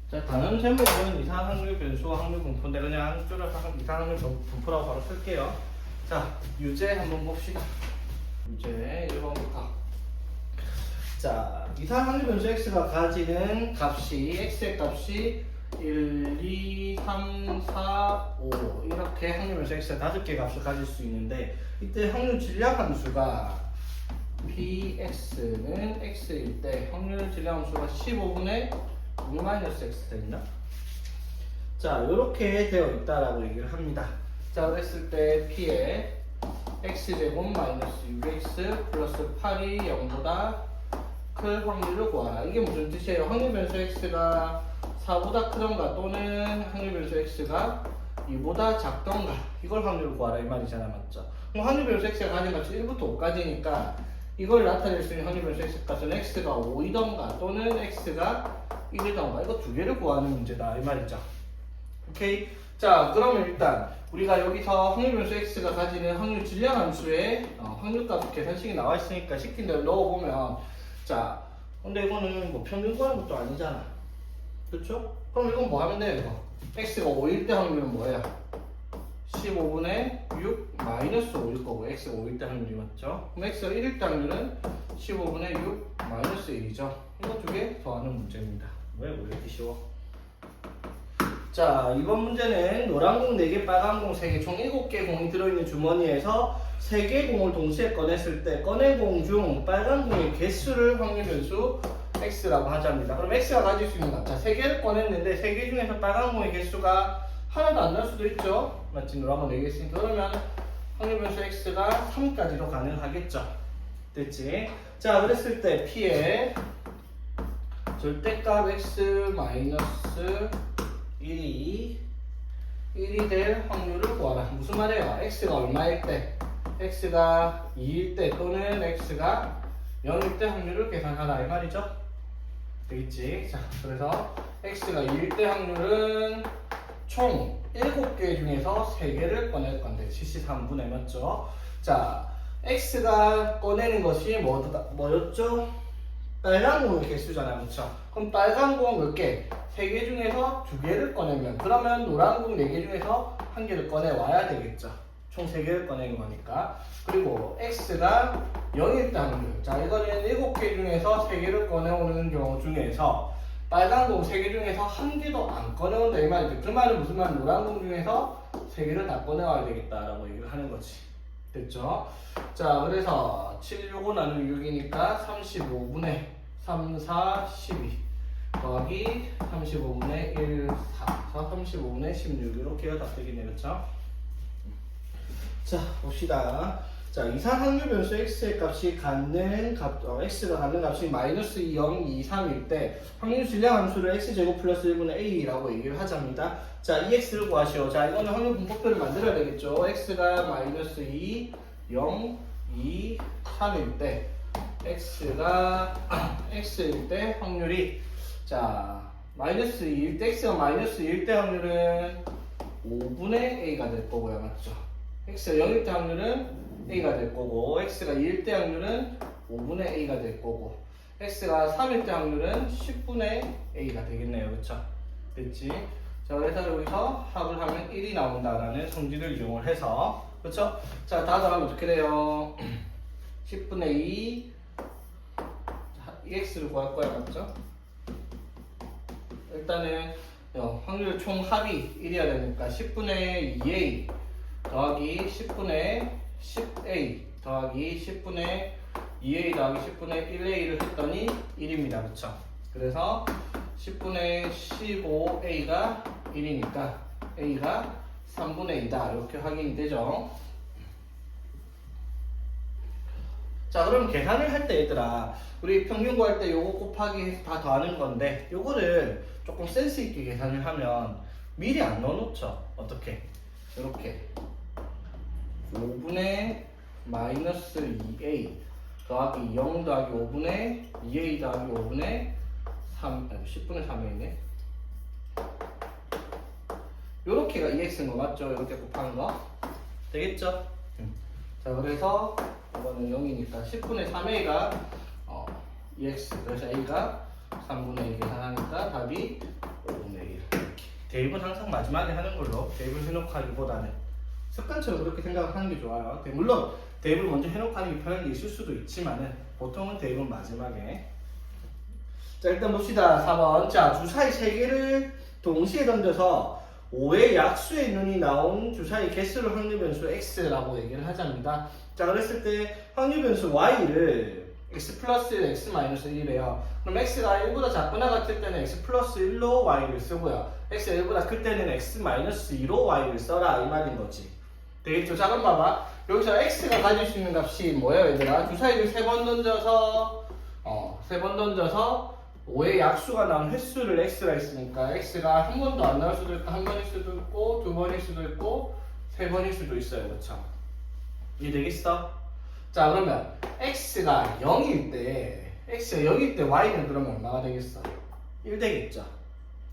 자, 다른 제목은 이상 확률 변수와 확률 분포인데 그냥 줄여서 이상 확률 분포라고 바로 쓸게요. 자, 유제 한번 봅시다. 유제 1번부터. 자, 이상 확률 변수 x가 가지는 값이 x의 값이 1, 2, 3, 4, 5 이렇게 확률 변수 x가 5개의 값을 가질 수 있는데 이때 확률 질량 함수가 px는 x일 때 확률 질량 함수가 15분의 6-x 됩니다. 자, 이렇게 되어 있다라고 얘기를 합니다. 자, 그랬을 때 p에 x제곱 마이너스 6x 플러스 8이 0보다 클 확률을 구하라. 이게 무슨 뜻이에요? 확률 변수 x가 4보다 크던가 또는 확률 변수 x가 2보다 작던가 이걸 확률을 구하라 이 말이잖아, 맞죠? 그럼 확률 변수 x가 가진 값이 1부터 5까지니까 이걸 나타낼 수 있는 확률 변수 x 값은 x가 5이던가 또는 x가 1이던가 이거 두 개를 구하는 문제다 이 말이죠. 오케이? 자, 그러면 일단 우리가 여기서 확률 변수 x가 가지는 확률 질량 함수에 확률값 계산식이 나와 있으니까 시킨 대로 넣어보면 자, 근데 이거는 뭐 평균 구하는 것도 아니잖아. 그렇죠? 그럼 이건 뭐 하면 돼요? 이거? x가 5일 때 확률은 뭐예요? 15분의 6 마이너스 5일 거고 x가 5일 때 확률이 맞죠? 그럼 x가 1일 때 확률은 15분의 6 마이너스 1이죠. 이거 두 개 더하는 문제입니다. 왜 이렇게 쉬워? 자, 이번 문제는 노란 공 4개, 빨간 공 3개, 총 7개 공이 들어있는 주머니에서 3개 공을 동시에 꺼냈을 때 꺼낸 공 중 빨간 공의 개수를 확률 변수 x라고 하자입니다. 그럼 x가 가질 수 있는 값. 자, 3개를 꺼냈는데 3개 중에서 빨간 공의 개수가 하나도 안 날 수도 있죠. 맞지? 노란 공 4개 있으니까. 그러면 확률 변수 x가 3까지도 가능하겠죠. 됐지? 자, 그랬을 때 p에 절대값 x 마이너스 1이 될 확률을 구하라. 무슨 말이에요? x가 얼마일 때? x가 2일 때 또는 x가 0일 때 확률을 계산하라 이 말이죠. 되겠지? 자, 그래서 x가 2일 때 확률은 총 7개 중에서 3개를 꺼낼 건데 73분의 맞죠? 자, x가 꺼내는 것이 뭐였죠? 빨간 공의 개수잖아요, 그렇죠? 그럼 빨간 공 몇 개? 3개 중에서 2개를 꺼내면 그러면 노란 공 4개 중에서 1개를 꺼내와야 되겠죠. 총 3개를 꺼내는 거니까. 그리고 x가 0일 때 확률. 자, 이거는 7개 중에서 3개를 꺼내오는 경우 중에서 빨간 공 3개 중에서 1개도 안 꺼내온다 이 말이죠. 그 말은 무슨 말? 노란 공 중에서 3개를 다 꺼내와야 되겠다라고 얘기를 하는 거지. 됐죠? 자, 그래서 7, 6, 5 나누기 6이니까 35분의 3, 4, 12 더하기 35분의 1, 4, 35분의 16 이렇게가 다 되겠네, 그렇죠? 자, 봅시다. 자, 이상 확률 변수 x의 값이 갖는 x가 갖는 값이 마이너스 2, 0, 2, 3일 때 확률 질량 함수를 x제곱 플러스 1분의 a라고 얘기를 하자입니다. 자, 이 x를 구하시오. 자, 이거는 확률 분포표를 만들어야 되겠죠. x가 마이너스 2, 0, 2, 3일 때 x가 x일 때 확률이 자, 마이너스 2일 때 x가 마이너스 2일 때 확률은 5분의 a가 될 거고요. 맞죠? x가 0일 때 확률은 a가 될 거고 x가 2일 때 확률은 5분의 a가 될 거고 x가 3일 때 확률은 10분의 a가 되겠네요. 그쵸? 됐지? 자, 그래서 여기서 합을 하면 1이 나온다라는 성질을 이용을 해서 그쵸? 자, 다 더하면 어떻게 돼요? 10분의 2 ex를 구할 거야. 맞죠? 일단은 확률 총 합이 1이어야 되니까 10분의 2a 더하기 10분의 10a 더하기 10분의 2a 더하기 10분의 1a를 했더니 1입니다. 그쵸? 그래서 10분의 15a가 1이니까 a가 3분의 2다. 이렇게 확인이 되죠. 자, 그럼 계산을 할 때 얘들아 우리 평균 구할 때 요거 곱하기 해서 다 더하는 건데 요거를 조금 센스 있게 계산을 하면 미리 안 넣어놓죠. 어떻게? 이렇게 5분의 마이너스 2a 더하기 0 더하기 5분의 2a 더하기 5분의 3 아니 10분의 3에 있네. 요렇게가 2x인 거 맞죠? 이렇게 곱하는 거 되겠죠? 자, 그래서 이거는 0이니까 10분의 3a가 2x 그래서 a가 3분의 1 계산하니까 답이 5분의 대입은 항상 마지막에 하는 걸로 대입을 해놓고 하기보다는 습관처럼 그렇게 생각하는 게 좋아요. 물론 대입을 먼저 해놓고 하는 게 편한 게 있을 수도 있지만은 보통은 대입은 마지막에. 자, 일단 봅시다. 4번. 자, 주사위 3개를 동시에 던져서 5의 약수의 눈이 나온 주사위 개수를 확률 변수 x라고 얘기를 하자입니다. 자, 그랬을 때 확률 변수 y를 x 플러스 1, x 마이너스 1이래요. 그럼 x가 1보다 작거나 같을 때는 x 플러스 1로 y를 쓰고요. x가 1보다 클 때는 x 마이너스 2로 y를 써라 이 말인 거지. 되겠죠? 자, 그럼 봐봐. 여기서 x가 가질 수 있는 값이 뭐예요, 얘들아? 주사위를 3번 던져서 5의 약수가 나온 횟수를 x가 있으니까 x가 한 번도 안 나올 수도 있고 한 번일 수도 있고 두 번일 수도 있고 세 번일 수도 있어요. 그렇죠? 이해되겠어? 자, 그러면 x가 0일 때 y는 그러면 얼마가 되겠어? 1 되겠죠?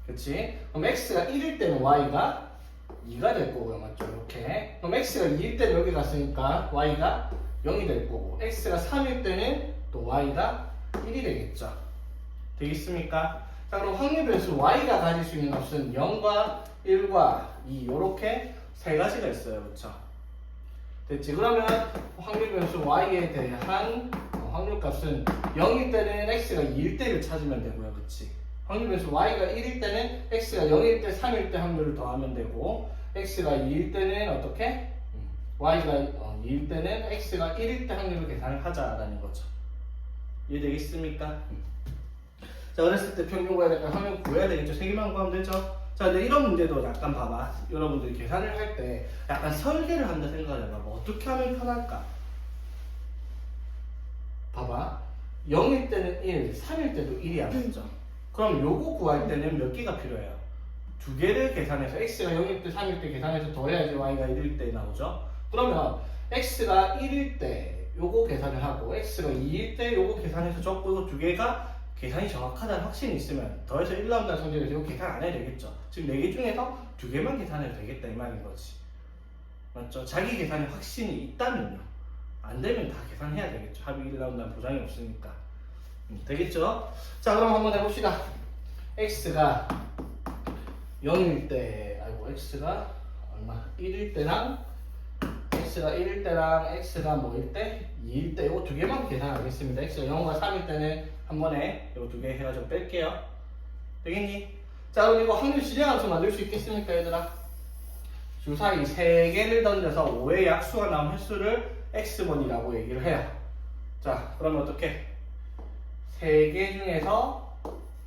그치? 그럼 x가 1일 때는 y가 2가 될 거고요. 맞죠? 이렇게. 그럼 x가 2일 때는 여기 갔으니까 y가 0이 될 거고 x가 3일 때는 또 y가 1이 되겠죠? 되겠습니까? 자, 그럼 확률 변수 y가 가질 수 있는 값은 0과 1과 2 이렇게 세 가지가 있어요. 그렇죠? 됐지? 그러면 확률 변수 y에 대한 확률 값은 0일 때는 x가 2일 때를 찾으면 되고요. 그렇지? 확률 변수 y가 1일 때는 x가 0일 때, 3일 때 확률을 더하면 되고 x가 2일 때는 어떻게? y가 2일 때는 x가 1일 때 확률을 계산을 하자라는 거죠. 이해되겠습니까? 자, 그랬을 때 평균 구해야 될까? 확률 구해야 되겠죠? 3개만 구하면 되죠? 자, 근데 이런 문제도 약간 봐봐. 여러분들이 계산을 할 때 약간 설계를 한다 생각을 해봐. 어떻게 하면 편할까? 봐봐. 0일 때는 1, 3일 때도 1이 안 맞죠? 그럼 요거 구할 때는 몇 개가 필요해요? 2개를 계산해서 x가 0일 때, 3일 때 계산해서 더해야지 y가 1일 때 나오죠? 그러면 x가 1일 때 요거 계산을 하고 x가 2일 때 요거 계산해서 적고 이거 2개가 계산이 정확하다는 확신이 있으면 더해서 1 나온다는 성질에서 이거 계산 안 해야 되겠죠? 지금 4개 중에서 2개만 계산해도 되겠다 이 말인 거지. 맞죠? 자기 계산에 확신이 있다면요. 안 되면 다 계산해야 되겠죠. 합이 1 나온다는 보장이 없으니까. 되겠죠? 자, 그럼 한번 해봅시다. x가 0일 때, x가 얼마? 1일 때랑 x가 1일 때랑 x가 뭐일 때? 2일 때. 이거 2개만 계산하겠습니다. x가 0과 3일 때는 한 번에 이거 2개 해가지고 뺄게요. 되겠니? 자, 그럼 이거 확률 지정함수 만들 수 있겠습니까, 얘들아? 주사위 3개를 던져서 5의 약수가 나온 횟수를 x번이라고 얘기를 해요. 자, 그러면 어떻게? 3개 중에서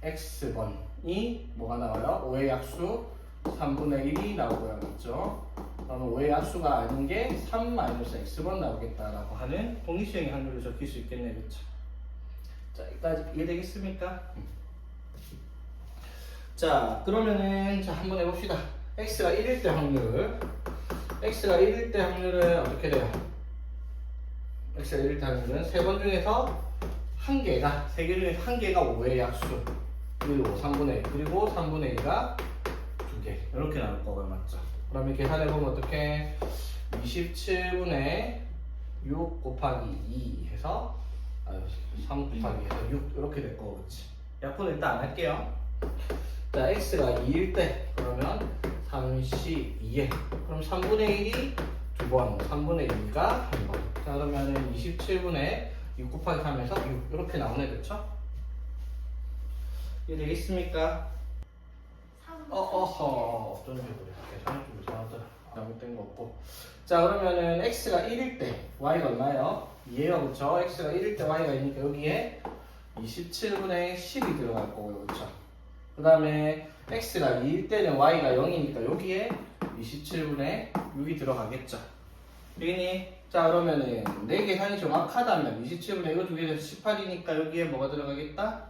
x번이 뭐가 나와요? 5의 약수 3분의 1이 나오고요. 맞죠? 그러면 5의 약수가 아닌 게 3-x번 나오겠다라고 하는 공리수행의 확률을 적힐 수 있겠네요. 그렇죠? 자, 여기까지 이해되겠습니까? 자, 그러면은 자, 한번 해봅시다. x가 1일 때 확률. x가 1일 때 확률은 어떻게 돼요? x가 1일 때 확률은 3번 중에서 1개가, 3개 중에서 1개가 5의 약수 1, 5, 3분의 1 그리고 3분의 1가 2개 이렇게 나올 거고요. 맞죠? 그러면 계산해보면 어떻게? 27분의 6 곱하기 2 해서 3 곱하기 해서 6 이렇게 될 거고. 그렇지? 약분은 일단 안 할게요. 자, x가 2일 때 그러면 32에 그럼 3분의 1이 2번, 3분의 2가 1번. 자, 그러면은 27분의 6 곱하기 3에서 6 이렇게 나오네. 그쵸? 이해되겠습니까? 어쩐지 그래. 계산이 좀 이상하더라. 잘못된 거 없고. 자, 그러면은 x가 1일 때 y가 얼마예요? 2예요. 그쵸? x가 1일 때 y가 있으니까 여기에 27분의 10이 들어갈 거고요. 그쵸? 그 다음에 x가 2일 때는 y가 0이니까 여기에 27분의 6이 들어가겠죠. 되겠니? 자, 그러면은 내 계산이 정확하다면 27분의 이거 2개 돼서 18이니까 여기에 뭐가 들어가겠다?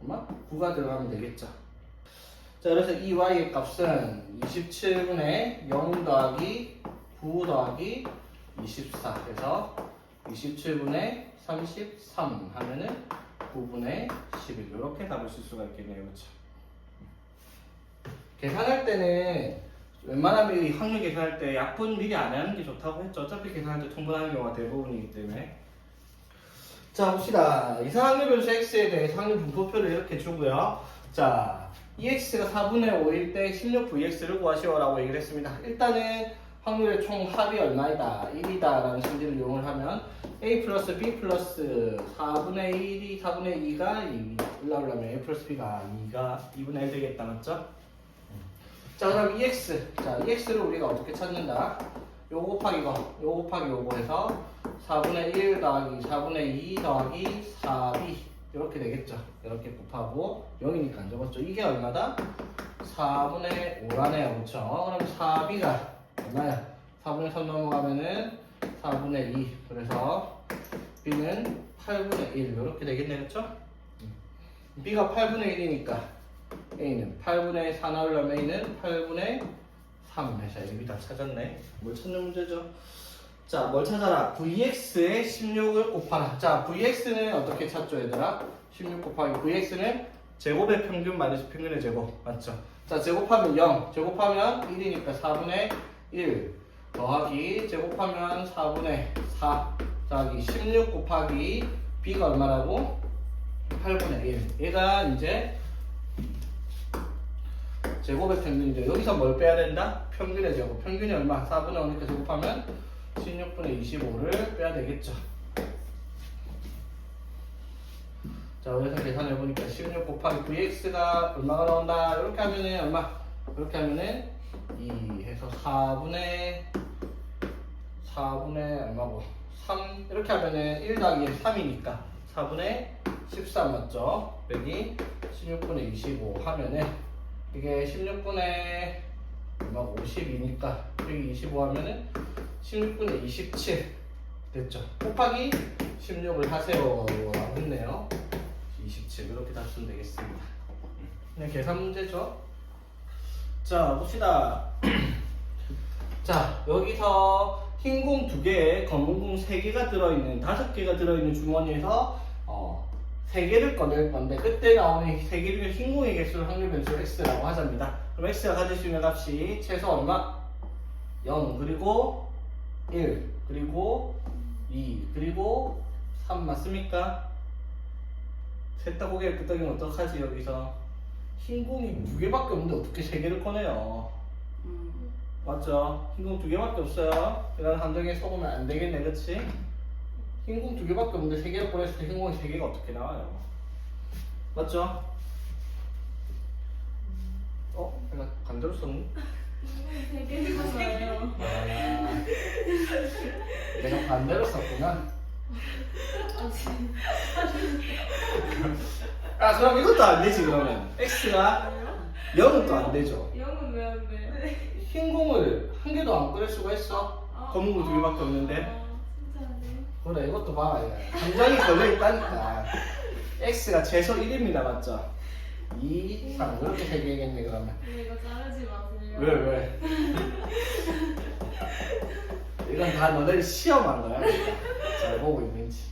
얼마? 9가 들어가면 되겠죠. 자, 그래서 이 y의 값은 27분의 0 더하기 9 더하기 24 해서 27분의 33 하면은 9분의 11 이렇게 답을 쓸 수가 있겠네요. 그렇죠? 계산할 때는 웬만하면 이 확률 계산할 때 약분 미리 안 하는 게 좋다고 했죠. 어차피 계산할 때 통분하는 경우가 대부분이기 때문에. 자, 봅시다. 이상확률 변수 x에 대해 확률 분포표를 이렇게 주고요. 자, EX가 4분의 5일 때 16VX를 구하시오라고 얘기를 했습니다. 일단은 확률의 총 합이 얼마이다? 1이다 라는 심리를 이용을 하면 A 플러스 B 플러스 4분의 1이 4분의 2가 2 올라오려면 A 플러스 B가 2가 2분의 1 되겠다. 맞죠? 자, 그럼 EX. 자, EX를 우리가 어떻게 찾는다? 요 곱하기 요거 해서 4분의 1 더하기 4분의 2 더하기 4B 이렇게 되겠죠. 이렇게 곱하고 0이니까 안 적었죠. 이게 얼마다? 4분의 5라네요. 그렇죠? 그럼 4B가 얼마야? 4분의 3 넘어가면은 4분의 2. 그래서 B는 8분의 1 이렇게 되겠네. 그렇죠? B가 8분의 1이니까 A는 8분의 4 나오려면 A는 8분의 3. 자, 여기 다 찾았네. 뭘 찾는 문제죠? 자, 뭘 찾아라? VX에 16을 곱하라. 자, VX는 어떻게 찾죠, 얘들아? 16 곱하기 VX는 제곱의 평균 마이너스 평균의 제곱. 맞죠? 자, 제곱하면 0. 제곱하면 1이니까 4분의 1. 더하기 제곱하면 4분의 4. 더하기 16 곱하기 B가 얼마라고? 8분의 1. 얘가 이제 제곱의 평균이죠. 여기서 뭘 빼야 된다? 평균의 제곱. 평균이 얼마? 4분의 5니까 제곱하면 16분의 25를 빼야 되겠죠. 자, 그래서 계산해보니까 16 곱하기 VX가 얼마가 나온다? 이렇게 하면은 얼마? 이렇게 하면은 2 해서 4분의 얼마고? 3 이렇게 하면은 1 더하기 3이니까 4분의 13 맞죠? 여기 16분의 25 하면은 이게 16분의 얼마고? 52니까 여기 25 하면은 16분의 27 됐죠? 곱하기 16을 하세요 라고 했네요. 27 이렇게 다 쓰면 되겠습니다. 그냥 계산 문제죠. 자, 봅시다. 자, 여기서 흰 공 2개에 검은 공 3개가 들어있는 5개가 들어있는 주머니에서 3개를 꺼낼 건데 그때 나오는 3개 중에 흰 공의 개수를 확률 변수 X라고 하자입니다. 그럼 X가 가질 수 있는 값이 최소 얼마? 0 그리고 1 그리고 2 그리고 3 맞습니까? 셋 다 고개를 끄덕이면 어떡하지? 여기서 흰 공이 2개밖에 없는데 어떻게 3개를 꺼내요? 맞죠? 흰 공 2개밖에 없어요. 이런 함정에 속으면 안 되겠네, 그치? 흰 공 2개밖에 없는데 3개를 꺼냈을 때 흰 공이 3개가 어떻게 나와요? 맞죠? 내가 반대로 썼니? 3개 샀어요. 내가 반대로 썼구나. 그럼 이것도 안 되지, 그러면. X가 0은 또 안 되죠. 0은 왜 안 돼? 흰 공을 한 개도 안 꺼낼 수가 있어. 검은 공 2개밖에 없는데. 진짜네. 그래, 이것도 봐. 함정이 걸려있다니까. X가 최소 1입니다, 맞죠? 2, 3. 이렇게 3개겠네, 그러면. 근데 이거 자르지 마세요. 왜? 이건 다 너네를 시험한 거야. 그러니까. 잘 보고 있는지.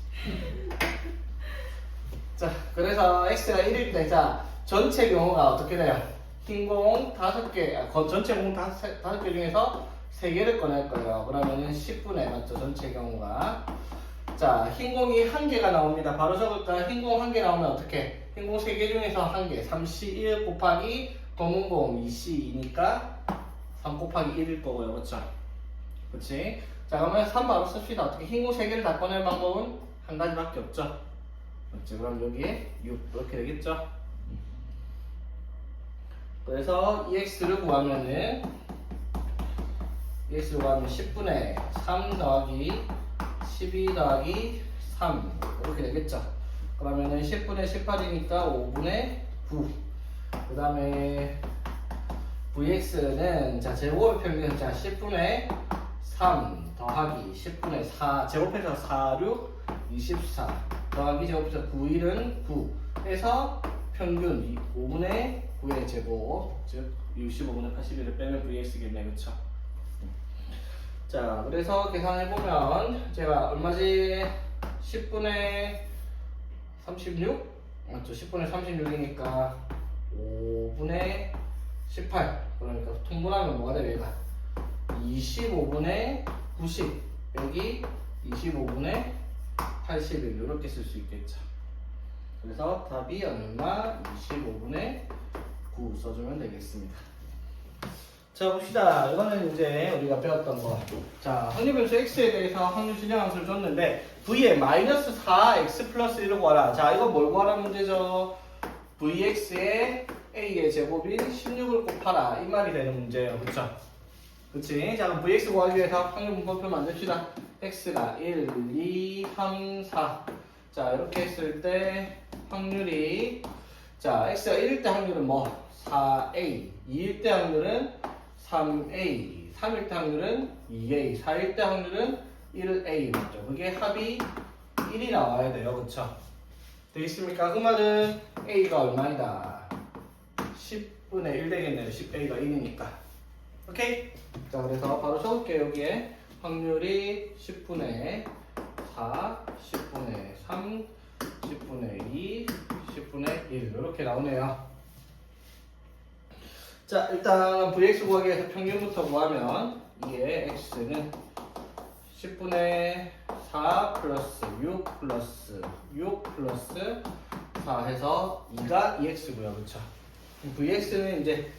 자, 그래서 X가 1일 때, 자, 전체 경우가 어떻게 돼요? 흰 공 5개, 전체 공 5개 중에서 3개를 꺼낼 거예요. 그러면은 10분의, 맞죠? 전체 경우가. 자, 흰 공이 1개가 나옵니다. 바로 적을까요? 흰 공 1개 나오면 어떻게? 흰 공 3개 중에서 1개. 3C1 곱하기 검은 공 2C2니까 3 곱하기 1일 거고요. 그렇죠? 그렇지? 자, 그러면 3 바로 씁시다. 어떻게 흰 공 3개를 다 꺼낼 방법은 한 가지밖에 없죠. 그렇지? 그럼 여기에 6 이렇게 되겠죠? 그래서 EX를 구하면은 10분의 3 더하기 12 더하기 3 이렇게 되겠죠? 그러면은 10분의 18이니까 5분의 9. 그 다음에 VX는 자 제곱의 평균 자 10분의 3 더하기 10분의 4 제곱해서 4, 6, 24 더하기 제곱해서 9, 1은 9 해서 평균 5분의 9의 제곱 즉 65분의 81을 빼면 VX겠네. 그쵸? 자 그래서 계산해보면 제가 얼마지? 10분의 36? 맞죠? 10분의 36이니까 5분의 18 그러니까 통분하면 뭐가 돼요? 얘가 25분의 90 여기 25분의 81 이렇게 쓸 수 있겠죠. 그래서 답이 얼마? 25분의 9 써주면 되겠습니다. 자 봅시다. 이거는 이제 우리가 배웠던 거. 자 확률변수 x에 대해서 확률 실량함수를 줬는데 v에 마이너스 4x 플러스 1을 구하라. 자 이거 뭘 구하라는 문제죠? vx에 a의 제곱인 16을 곱하라 이 말이 되는 문제예요. 그쵸? 그치? 자 그럼 vx 구하기 위해서 확률 분법표 만듭시다. x가 1, 2, 3, 4. 자 이렇게 했을 때 확률이 자 x가 1일 때 확률은 뭐? 4a 2일 때 확률은 3a 3일 때 확률은 2a 4일 때 확률은 1a 맞죠? 그게 합이 1이 나와야 돼요. 그쵸? 되겠습니까? 그 말은 a가 얼마이다? 10분의 1 되겠네요. 10a가 1이니까 오케이? 자 그래서 바로 적을게요. 여기에 확률이 10분의 4 10분의 3 10분의 2 10분의 1 이렇게 나오네요. 자 일단 vx 구하기 위해서 평균부터 구하면 이게 x는 10분의 4 플러스 6 플러스 6 플러스 4 해서 2가 2x고요. 그쵸? vx는 이제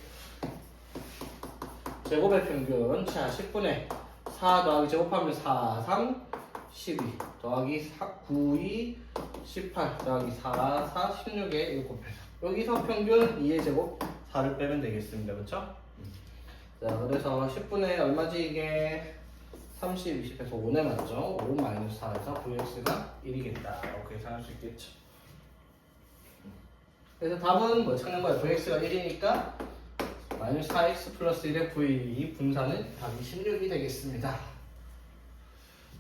제곱의 평균 자 10분의 4 더하기 제곱하면 4 3 12 더하기 9 2 18 더하기 4 4 16에 1 곱해서 여기서 평균 2의 제곱 4를 빼면 되겠습니다. 그쵸? 자 그래서 10분의 얼마지 이게 30, 20에서 5네 맞죠? 5 마이너스 4에서 vx가 1이겠다 이렇게 계산할 수 있겠죠. 그래서 답은 뭐 찾는 거예요? vx가 1이니까 마이너스 4x 플러스 1의 v 분산은 답이 16이 되겠습니다.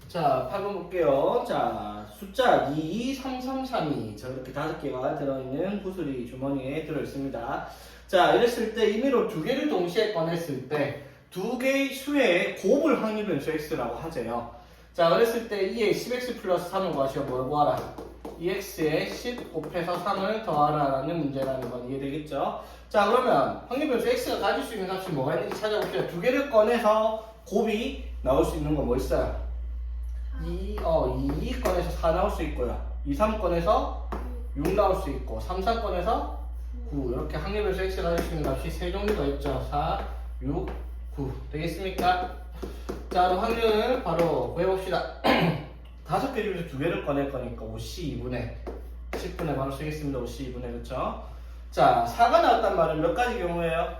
자 8번 볼게요. 자 숫자 2, 3, 3, 3이 자 이렇게 5개가 들어있는 구슬이 주머니에 들어있습니다. 자 이랬을 때 임의로 두 개를 동시에 꺼냈을 때 두 개의 수의 곱을 확률 변수 x라고 하재요. 자 그랬을 때 2에 10x 플러스 3을 구하시오. 뭘 구하라? 2x에 10 곱해서 3을 더하라 라는 문제라는 건 이해되겠죠? 자 그러면 확률 변수 x가 가질 수 있는 값이 뭐가 있는지 찾아볼게요. 두 개를 꺼내서 곱이 나올 수 있는 건 뭐 있어요? 2 꺼내서 4 나올 수 있고요. 2, 3 꺼내서 6 나올 수 있고 3, 4 꺼내서 9 이렇게 확률 변수 x가 가질 수 있는 값이 세 종류가 있죠. 4, 6, 9 되겠습니까? 자 그럼 확률을 바로 구해봅시다. 5개 중에서 2개를 꺼낼 거니까 5c 2분의 10분의 바로 쓰겠습니다. 5c 2분의 그쵸? 자 4가 나왔단 말은 몇 가지 경우예요?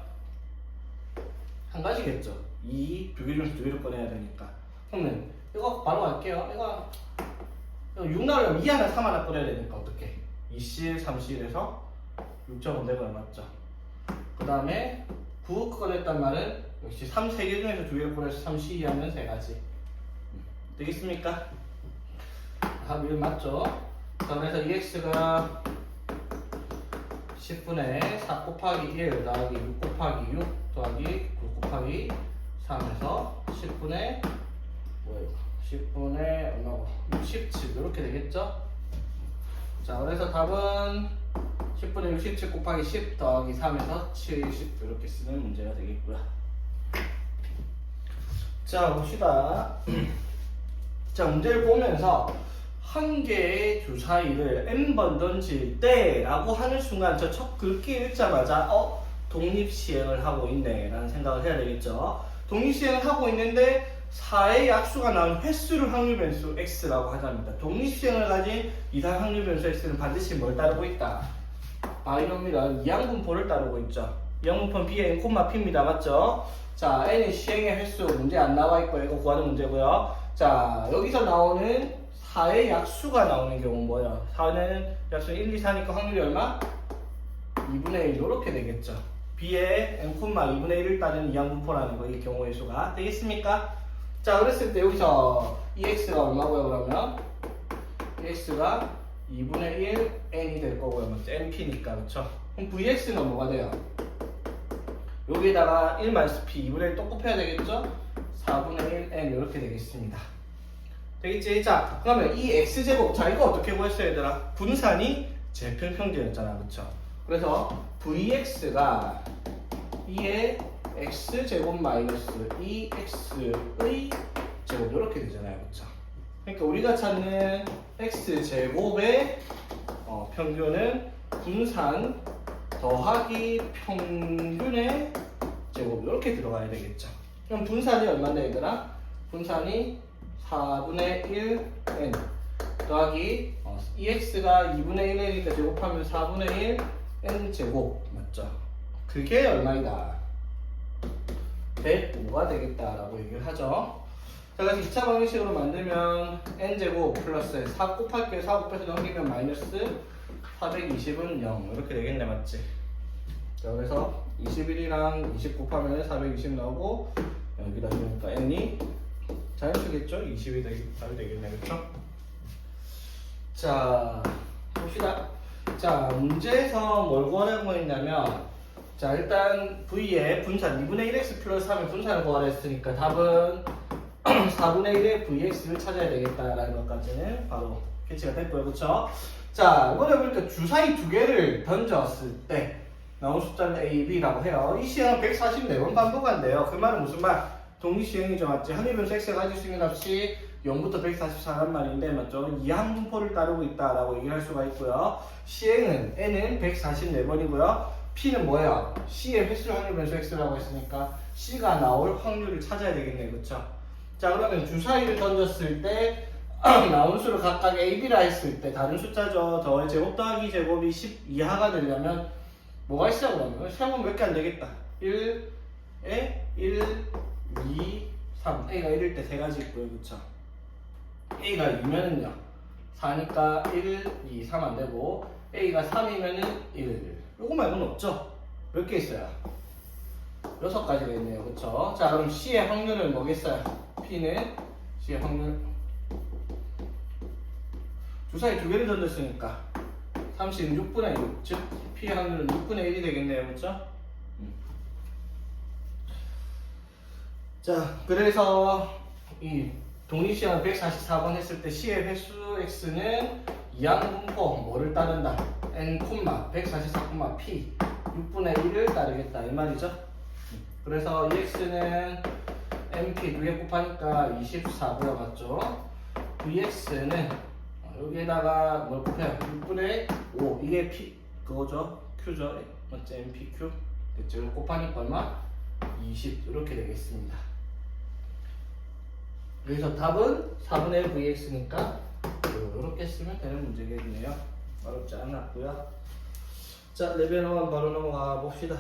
한 가지겠죠. 2, 2개 중에서 2개를 꺼내야 되니까 그러면 이거 바로 갈게요. 이거 6 나오려면 2 하나 3 하나 꺼내야 되니까 어떻게 2C 3C에서 6.5대가 맞죠? 그 다음에 9 꺼냈단 말은 역시 3, 3개 중에서 2개를 꺼내서 3C 하면 3가지 되겠습니까? 답이 맞죠? 자 그래서 EX가 10분의 4 곱하기 1 더하기 6 곱하기 6 더하기 9 곱하기 3에서 10분의 뭐예요? 10분의 얼마고? 67 이렇게 되겠죠? 자 그래서 답은 10분의 67 곱하기 10 더하기 3에서 70 이렇게 쓰는 문제가 되겠고요. 자 봅시다. 자 문제를 보면서 한 개의 주사위를 n번 던질 때 라고 하는 순간 저 첫 글귀 읽자마자 독립시행을 하고 있네 라는 생각을 해야 되겠죠. 독립시행을 하고 있는데 4의 약수가 나온 횟수를 확률 변수 x라고 하답니다. 독립시행을 가진 이상 확률 변수 x는 반드시 뭘 따르고 있다? 이겁니다. 이항분포를 따르고 있죠. 이항분포는 b의 n, p입니다. 맞죠? 자, n은 시행의 횟수 문제 안 나와 있고 이거 구하는 문제고요. 자, 여기서 나오는 4의 약수가 나오는 경우는 뭐예요? 4는 약수 1, 2, 4니까 확률이 얼마? 2분의 1 이렇게 되겠죠. b의 n, 2분의 1을 따르는 이항분포라는 거 이 경우의 수가 되겠습니까? 자, 그랬을 때 여기서 ex가 얼마고요? 그러면 ex가 2분의 1 n이 될 거고요. np니까 그렇죠? 그럼 vx는 뭐가 돼요? 여기에다가 1 마이너스 p 2분의 1 또 곱해야 되겠죠? 4분의 1 n 이렇게 되겠습니다. 되겠지? 자 그러면 이 x제곱 자 이거 어떻게 구했어요 얘들아? 분산이 제편평균이었잖아 그쵸? 그래서 vx가 2의 x제곱 마이너스 2x의 제곱 이렇게 되잖아요 그쵸? 그러니까 우리가 찾는 x제곱의 평균은 분산 더하기 평균의 제곱 이렇게 들어가야 되겠죠. 그럼 분산이 얼마인데 얘들아? 분산이 4분의 1 n 더하기 2x가 2분의 1이니까 제곱하면 4분의 1 n 제곱 맞죠? 그게 얼마이다? 105가 되겠다라고 얘기를 하죠. 자, 그래서 2차 방정식으로 만들면 n제곱 플러스 4 곱할게요. 4 곱해서 넘기면 마이너스 420은 0 이렇게 되겠네 맞지? 자, 그래서 21이랑 20 곱하면 420 나오고 여기다 주니까 n이 자연수겠죠? 20이 답이 되겠네 그렇죠? 자, 봅시다. 자, 문제에서 뭘 구하라고 했냐면 자, 일단 v의 분산 2분의 1x 플러스 3의 분산을 구하라 했으니까 답은 4분의 1의 vx를 찾아야 되겠다라는 것까지는 바로 캐치가 됐고요. 그쵸? 자, 이번에 보니까 주사위 두 개를 던졌을 때 나온 숫자는 a, b라고 해요. 이 시행은 144번 반복한대요. 그 말은 무슨 말? 독립시행이죠. 맞지? 한일변수 x가 가질 수 있는 값이 0부터 144란 말인데 맞죠? 이항분포를 따르고 있다라고 얘기를 할 수가 있고요. 시행은 n은 144번이고요. p는 뭐예요? c의 횟수 한일변수 x라고 했으니까 c가 나올 확률을 찾아야 되겠네요. 그쵸? 자, 그러면 주사위를 던졌을 때 나온 수를 각각 a, b라 했을 때 다른 숫자죠. 더의 제곱 더하기 제곱이 10 이하가 되려면 뭐가 있어야 그러면? 세번 몇 개 안 되겠다. 1에 1, 2, 3. a가 1일 때 세 가지 있고요. 그쵸? a가 2면은요. 4니까 1, 2, 3 안 되고 a가 3이면은 1. 요거 말고는 없죠? 몇 개 있어요? 6가지가 있네요. 그쵸? 자, 그럼 c의 확률은 뭐겠어요? p는 c의 확률 주사위 두 개를 던졌으니까 36분의 6, 즉 p의 확률은 6분의 1이 되겠네요. 그쵸? 자, 그래서 이 독립시행을 144번 했을 때 c의 횟수 x는 이항분포 뭐를 따른다? n, 144, p 6분의 1을 따르겠다 이 말이죠. 그래서 이 x는 np 두 개 곱하니까 24고요. 맞죠? vx는 여기에다가 뭘 곱해요? 6분의 5 이게 p 그거죠? q죠? 맞죠? npq 됐죠? 이거 곱하니까 얼마? 20 이렇게 되겠습니다. 그래서 답은 4분의 1 vx니까 이렇게 쓰면 되는 문제겠네요. 어렵지 않았고요. 자, 레벨 1 바로 넘어가 봅시다.